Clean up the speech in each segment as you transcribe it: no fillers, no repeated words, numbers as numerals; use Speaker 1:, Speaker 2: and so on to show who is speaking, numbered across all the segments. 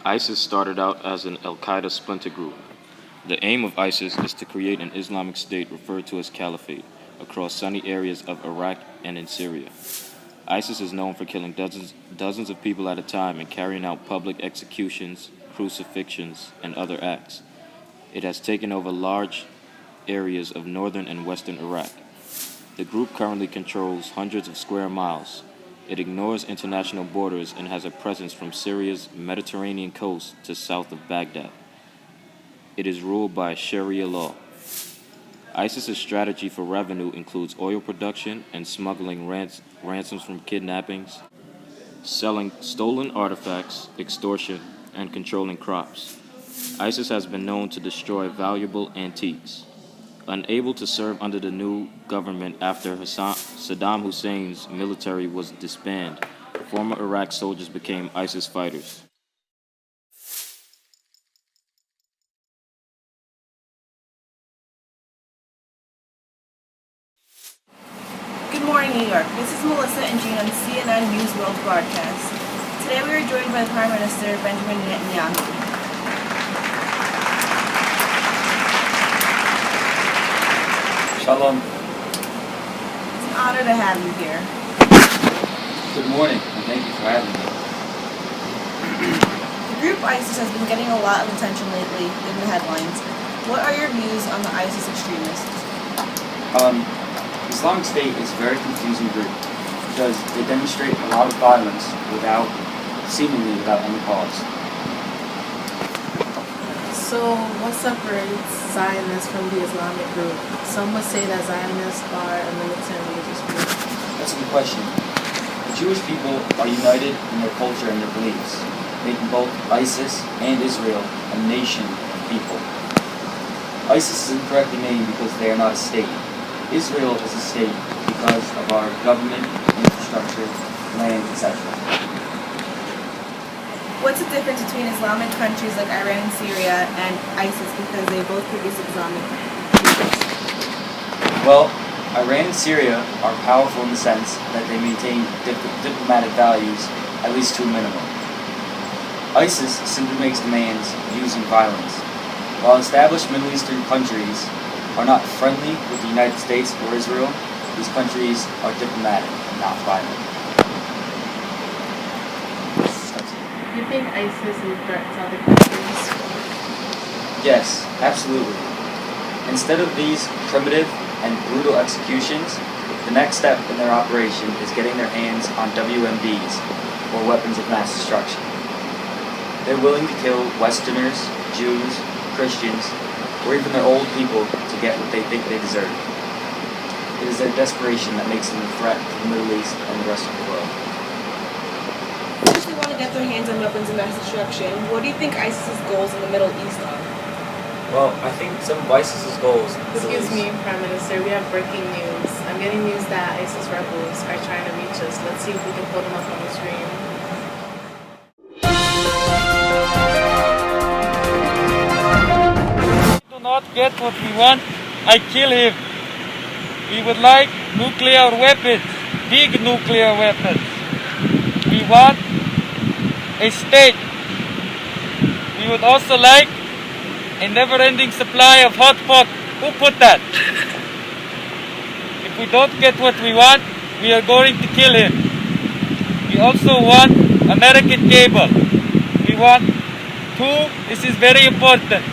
Speaker 1: ISIS started out as an Al-Qaeda splinter group. The aim of ISIS is to create an Islamic State referred to as Caliphate across sunny areas of Iraq and in Syria. ISIS is known for killing dozens of people at a time and carrying out public executions, crucifixions, and other acts. It has taken over large areas of northern and western Iraq. The group currently controls hundreds of square miles. It ignores international borders and has a presence from Syria's Mediterranean coast to south of Baghdad. It is ruled by Sharia law. ISIS's strategy for revenue includes oil production and smuggling ransoms from kidnappings, selling stolen artifacts, extortion, and controlling crops. ISIS has been known to destroy valuable antiques. Unable to serve under the new government after Saddam Hussein's military was disbanded, former Iraq soldiers became ISIS fighters.
Speaker 2: Good morning, New York. This is Melissa and Jean on CNN News World Broadcast. Today we are joined by the Prime Minister, Benjamin Netanyahu.
Speaker 3: Shalom.
Speaker 2: It's an honor to have you here.
Speaker 3: Good morning, and thank you for having me.
Speaker 2: The group ISIS has been getting a lot of attention lately in the headlines. What are your views on the ISIS extremists?
Speaker 3: Islamic State is a very confusing group because they demonstrate a lot of violence seemingly without any cause.
Speaker 4: So, what separates Zionists from the Islamic group? Some would say that Zionists are a militant religious group.
Speaker 3: That's a good question. The Jewish people are united in their culture and their beliefs, making both ISIS and Israel a nation of people. ISIS is incorrectly named because they are not a state. Israel is a state because of our government, infrastructure, land, etc.
Speaker 2: What's the difference between Islamic countries like Iran and Syria and ISIS because they both produce Islamic leaders?
Speaker 3: Well, Iran and Syria are powerful in the sense that they maintain diplomatic values, at least to a minimum. ISIS simply makes demands using violence. While established Middle Eastern countries are not friendly with the United States or Israel, these countries are diplomatic and not violent.
Speaker 4: Do you think ISIS is a threat to other countries?
Speaker 3: Yes, absolutely. Instead of these primitive and brutal executions, the next step in their operation is getting their hands on WMDs, or weapons of mass destruction. They're willing to kill Westerners, Jews, Christians, or even their old people to get what they think they deserve. It is their desperation that makes them a threat to the Middle East and the rest of the world.
Speaker 2: Since they want to get their hands on weapons of mass destruction, what do you think ISIS's goals in the Middle East are?
Speaker 3: Well, I think some of ISIS's goals in the Middle
Speaker 4: Excuse
Speaker 3: East...
Speaker 4: me, Prime Minister, we have breaking news. I'm getting news that ISIS rebels are trying to reach us. Let's see if we can pull them up on the screen.
Speaker 5: Do not get what we want, I kill him. We would like nuclear weapons, big nuclear weapons. We want a state. We would also like a never-ending supply of hot pot. Who put that? If we don't get what we want, we are going to kill him. We also want American cable. We want this is very important.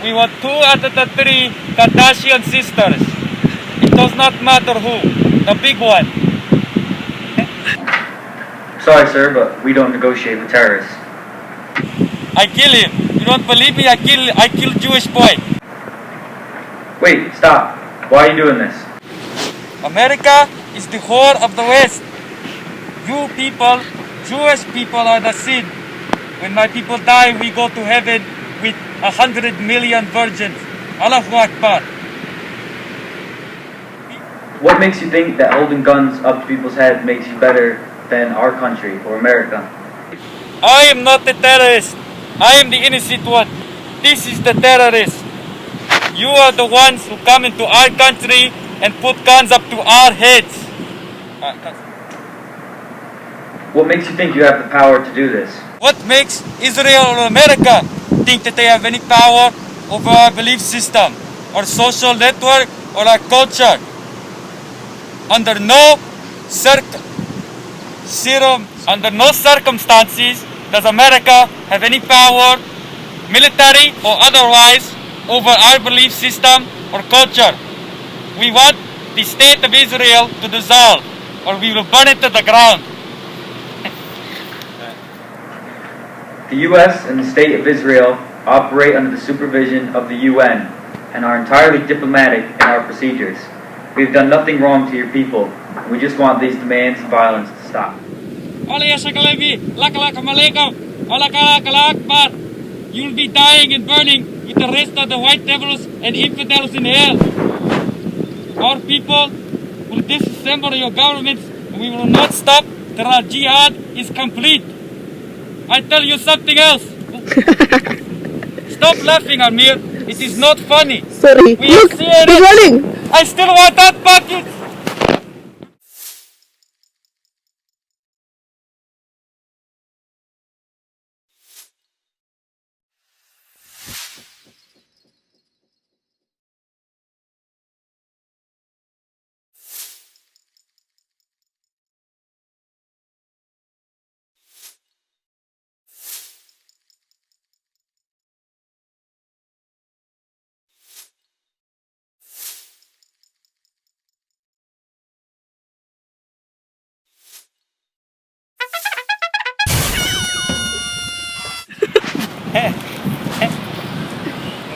Speaker 5: We want 2 out of the 3 Kardashian sisters. It does not matter who, the big one.
Speaker 3: Sorry, sir, but we don't negotiate with terrorists.
Speaker 5: I kill him. You don't believe me? I kill Jewish boy.
Speaker 3: Wait, stop. Why are you doing this?
Speaker 5: America is the whore of the West. You people, Jewish people, are the sin. When my people die, we go to heaven with 100 million virgins. Allahu Akbar.
Speaker 3: What makes you think that holding guns up to people's heads makes you better than our country or America?
Speaker 5: I am not the terrorist. I am the innocent one. This is the terrorist. You are the ones who come into our country and put guns up to our heads.
Speaker 3: What makes you think you have the power to do this?
Speaker 5: What makes Israel or America think that they have any power over our belief system, our social network, or our culture? Under no circumstances does America have any power, military or otherwise, over our belief system or culture. We want the state of Israel to dissolve, or we will burn it to the ground.
Speaker 3: The U.S. and the State of Israel operate under the supervision of the UN and are entirely diplomatic in our procedures. We have done nothing wrong to your people, and we just want these demands and violence to stop.
Speaker 5: You'll be dying and burning with the rest of the white devils and infidels in hell. Our people will disassemble your governments, and we will not stop till our jihad is complete. I tell you something else. Stop laughing, Amir. It is not funny.
Speaker 6: Sorry.
Speaker 5: We
Speaker 6: Look,
Speaker 5: are serious.
Speaker 6: he's running.
Speaker 5: I still want that bucket.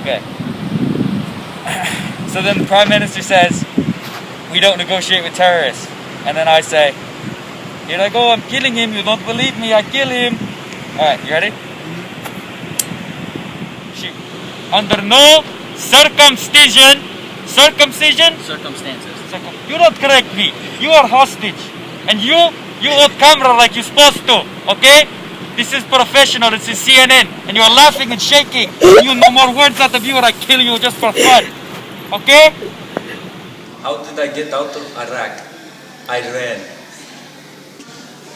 Speaker 5: Okay. So then the Prime Minister says, we don't negotiate with terrorists. And then I say, here I go, I'm killing him. You don't believe me, I kill him. Alright, you ready? Shoot. Under no circumcision. You don't correct me. You are hostage. And you hold camera like you're supposed to. Okay? This is professional. This is CNN. And you're laughing and shaking. You know more words out of you or I kill you just for fun. Okay?
Speaker 7: How did I get out of Iraq? I ran.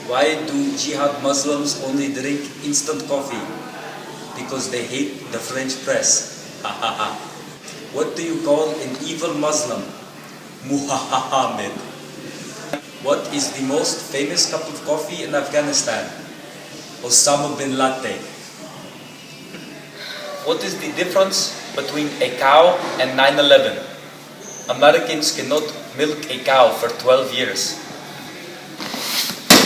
Speaker 7: Why do jihad Muslims only drink instant coffee? Because they hate the French press. What do you call an evil Muslim? Muhammad. What is the most famous cup of coffee in Afghanistan? Osama bin Laden. What is the difference between a cow and 9/11? Americans cannot milk a cow for 12 years.